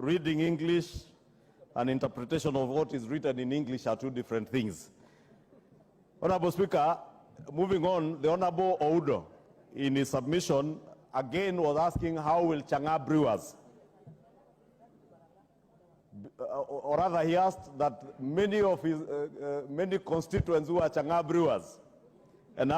reading English and interpretation of what is written in English are two different things. Honorable Speaker, moving on, the Honorable Oudo, in his submission, again was asking how will Chang'a brewers, or rather he asked that many of his, many constituents who are Chang'a brewers, and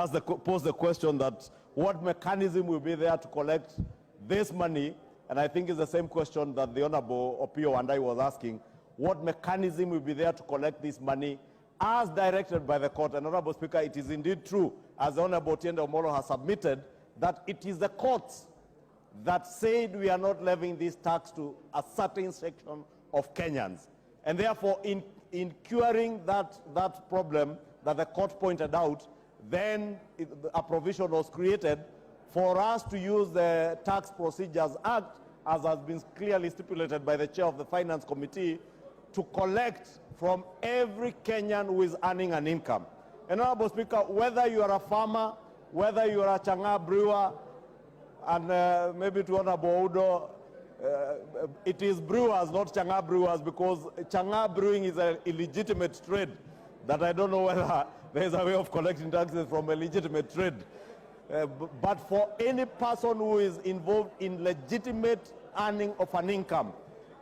posed the question that what mechanism will be there to collect this money, and I think it's the same question that the Honorable Opio Wandai was asking, what mechanism will be there to collect this money as directed by the court. And Honorable Speaker, it is indeed true, as the Honorable Tiende Omolo has submitted, that it is the courts that said we are not levying this tax to a certain section of Kenyans. And therefore, in curing that problem that the court pointed out, then a provision was created for us to use the Tax Procedures Act, as has been clearly stipulated by the chair of the Finance Committee, to collect from every Kenyan who is earning an income. And Honorable Speaker, whether you are a farmer, whether you are a Chang'a brewer, and maybe to Honorable Oudo, it is brewers, not Chang'a brewers, because Chang'a brewing is an illegitimate trade that I don't know whether there is a way of collecting taxes from a legitimate trade. But for any person who is involved in legitimate earning of an income,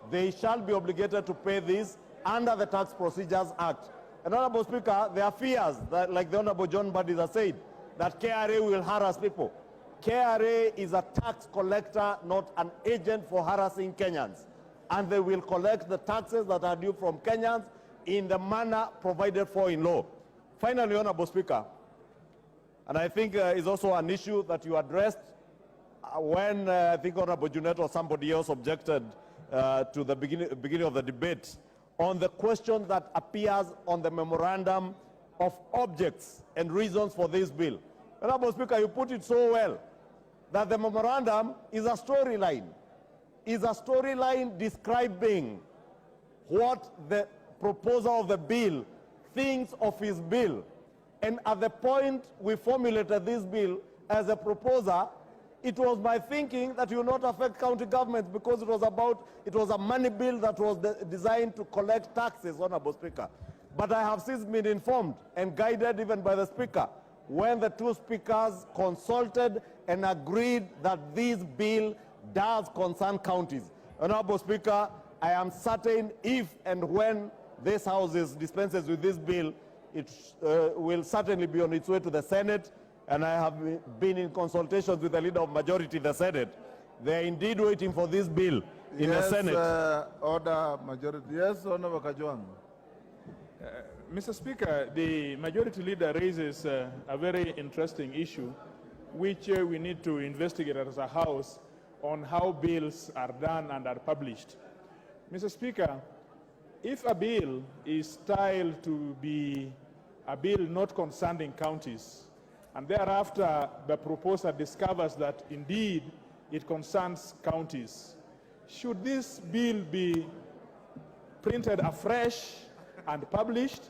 they shall be obligated to pay this under the Tax Procedures Act. And Honorable Speaker, there are fears that, like the Honorable John Buddy has said, that KRA will harass people. KRA is a tax collector, not an agent for harassing Kenyans. And they will collect the taxes that are due from Kenyans in the manner provided for in law. Finally, Honorable Speaker, and I think is also an issue that you addressed when I think Honorable Junet or somebody else objected to the beginning of the debate on the question that appears on the memorandum of objects and reasons for this bill. Honorable Speaker, you put it so well that the memorandum is a storyline, describing what the proposer of the bill thinks of his bill. And at the point we formulated this bill as a proposer, it was my thinking that it will not affect county governments because it was a money bill that was designed to collect taxes, Honorable Speaker. But I have since been informed and guided even by the Speaker when the two speakers consulted and agreed that this bill does concern counties. Honorable Speaker, I am certain if and when this House dispenses with this bill, it will certainly be on its way to the Senate, and I have been in consultations with the leader of majority in the Senate. They are indeed waiting for this bill in the Senate. Order majority. Yes, Honorable Kajwang. Mr. Speaker, the majority leader raises a very interesting issue, which we need to investigate as a House on how bills are done and are published. Mr. Speaker, if a bill is styled to be a bill not concerning counties, and thereafter the proposer discovers that indeed it concerns counties, should this bill be printed afresh and published?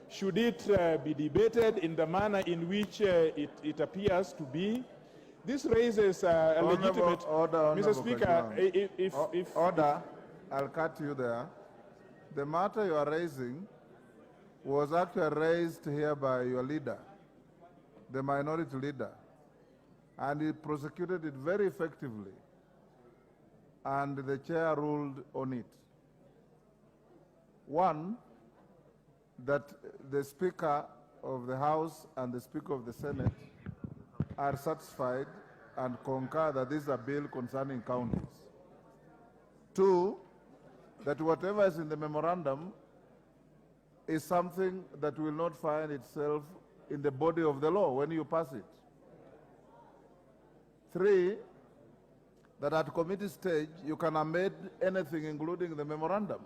Should it be debated in the manner in which it appears to be? This raises a legitimate... Mr. Speaker, Order, I'll cut you there. The matter you are raising was actually raised here by your leader, the minority leader, and he prosecuted it very effectively, and the chair ruled on it. One, that the Speaker of the House and the Speaker of the Senate are satisfied and concur that this is a bill concerning counties. Two, that whatever is in the memorandum is something that will not find itself in the body of the law when you pass it. Three, that at committee stage you can amend anything including the memorandum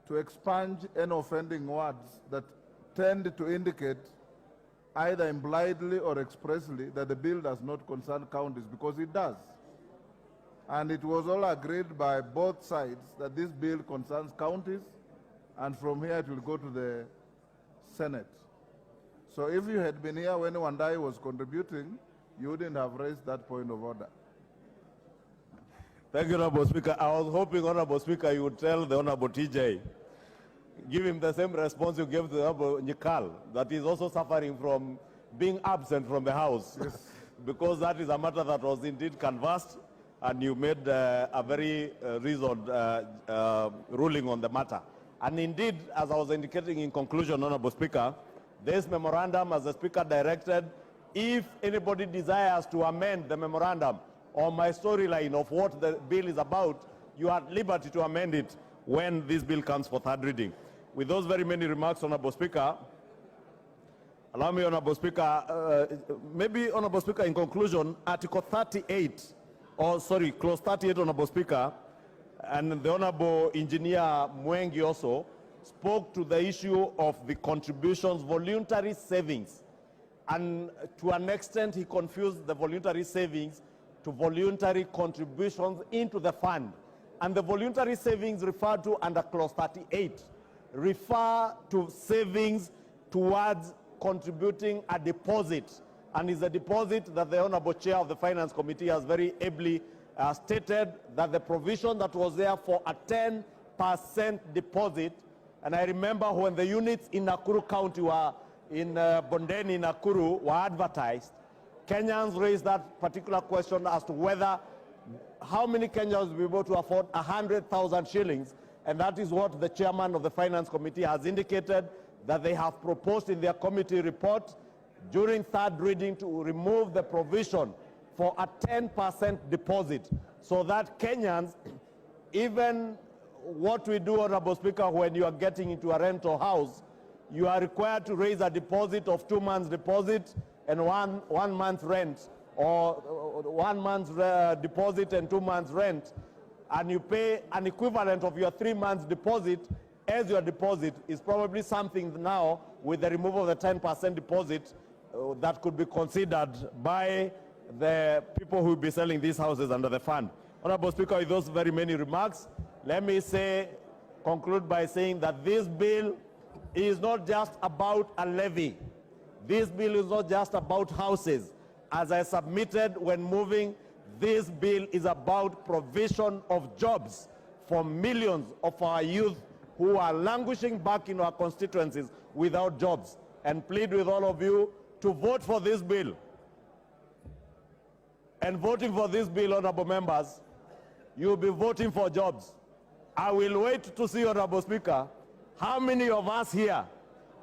to expunge any offending words that tend to indicate either impliedly or expressly that the bill does not concern counties, because it does. And it was all agreed by both sides that this bill concerns counties, and from here it will go to the Senate. So if you had been here when Wandai was contributing, you wouldn't have raised that point of order. Thank you, Honorable Speaker. I was hoping, Honorable Speaker, you would tell the Honorable TJ, give him the same response you gave to the Honorable Nyikal, that he's also suffering from being absent from the House. Yes. Because that is a matter that was indeed canvassed, and you made a very reasoned ruling on the matter. And indeed, as I was indicating in conclusion, Honorable Speaker, this memorandum, as the Speaker directed, if anybody desires to amend the memorandum or my storyline of what the bill is about, you are at liberty to amend it when this bill comes for third reading. With those very many remarks, Honorable Speaker, allow me, Honorable Speaker, maybe, Honorable Speaker, in conclusion, Article 38, Clause 38, Honorable Speaker, and the Honorable Engineer Mwengi also spoke to the issue of the contributions, voluntary savings. And to an extent, he confused the voluntary savings to voluntary contributions into the fund. And the voluntary savings referred to under Clause 38 refer to savings towards contributing a deposit. And is a deposit that the Honorable Chair of the Finance Committee has very ably stated that the provision that was there for a 10% deposit, and I remember when the units in Nakuru County were in Bondeni, Nakuru, were advertised, Kenyans raised that particular question as to whether how many Kenyans will be able to afford 100,000 shillings, and that is what the chairman of the Finance Committee has indicated that they have proposed in their committee report during third reading to remove the provision for a 10% deposit, so that Kenyans, even what we do, Honorable Speaker, when you are getting into a rental house, you are required to raise a deposit of 2 months deposit and one month rent, or 1 month's deposit and 2 months rent, and you pay an equivalent of your 3 months deposit as your deposit, is probably something now with the removal of the 10% deposit that could be considered by the people who will be selling these houses under the fund. Honorable Speaker, with those very many remarks, let me conclude by saying that this bill is not just about a levy. This bill is not just about houses. As I submitted when moving, this bill is about provision of jobs for millions of our youth who are languishing back in our constituencies without jobs, and plead with all of you to vote for this bill. And voting for this bill, honorable members, you'll be voting for jobs. I will wait to see, Honorable Speaker, how many of us here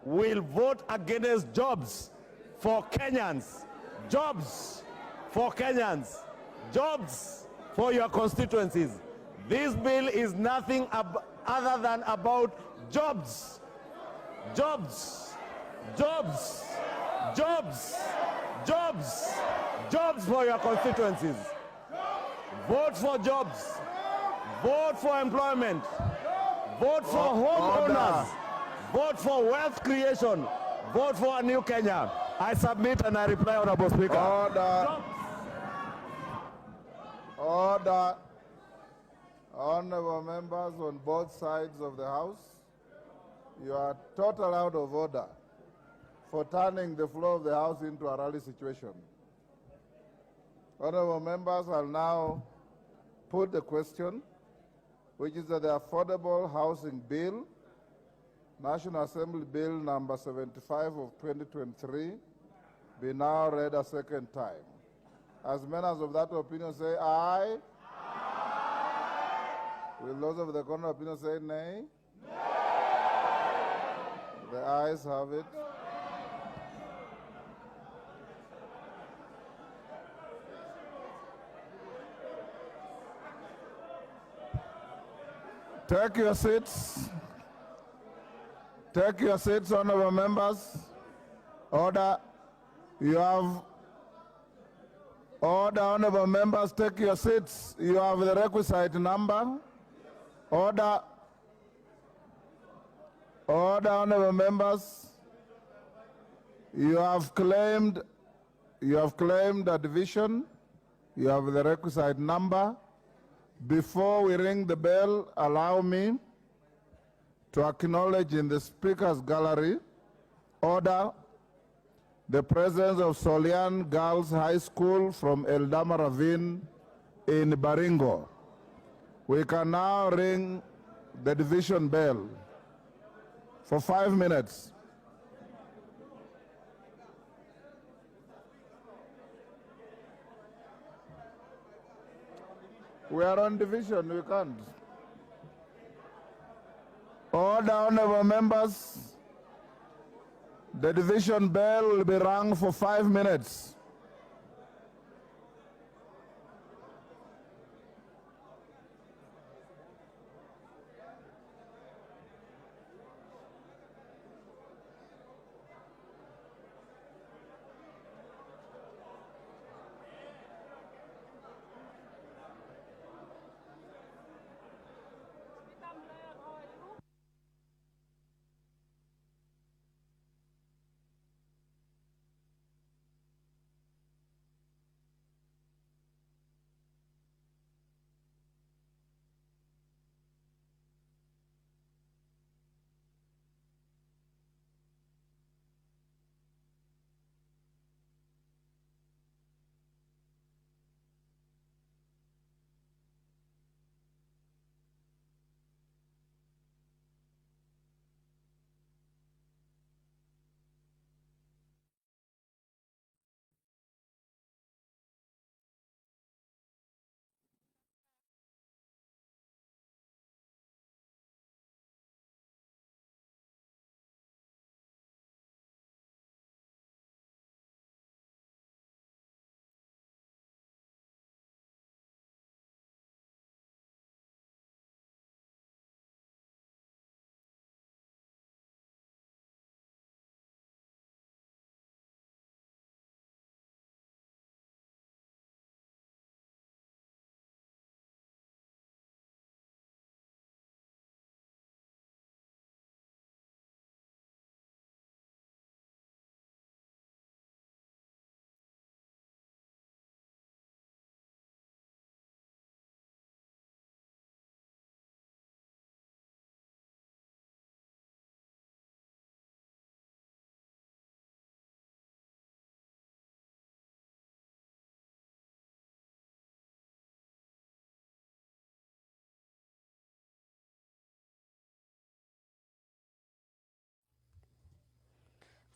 will vote against jobs for Kenyans, jobs for Kenyans, jobs for your constituencies. This bill is nothing other than about jobs, jobs, jobs, jobs, jobs, jobs for your constituencies. Vote for jobs. Vote for employment. Vote for homeowners. Vote for wealth creation. Vote for a new Kenya. I submit and I reply, Honorable Speaker. Order. Order. Honorable members on both sides of the House, you are totally out of order for turning the floor of the House into a rally situation. Honorable members, I'll now put the question, which is that the Affordable Housing Bill, National Assembly Bill number 75 of 2023, be now read a second time. As members of that opinion say aye. Aye. Will those of the contrary opinion say nay? Nay. The ayes have it. Take your seats. Take your seats, honorable members. Order. You have order, honorable members. Take your seats. You have the requisite number. Order. Order, honorable members. You have claimed a division. You have the requisite number. Before we ring the bell, allow me to acknowledge in the Speaker's gallery order the presence of Solian Girls High School from Eldama Ravine in Baringo. We can now ring the division bell for 5 minutes. We are on division, we can't. Order, honorable members. The division bell will be rung for 5 minutes.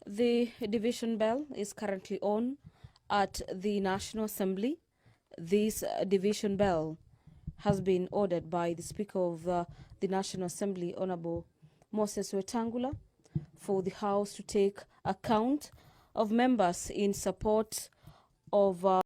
The division bell is currently on at the National Assembly. This division bell has been ordered by the Speaker of the National Assembly, Honorable Moses Wetangula, for the House to take account of members in support of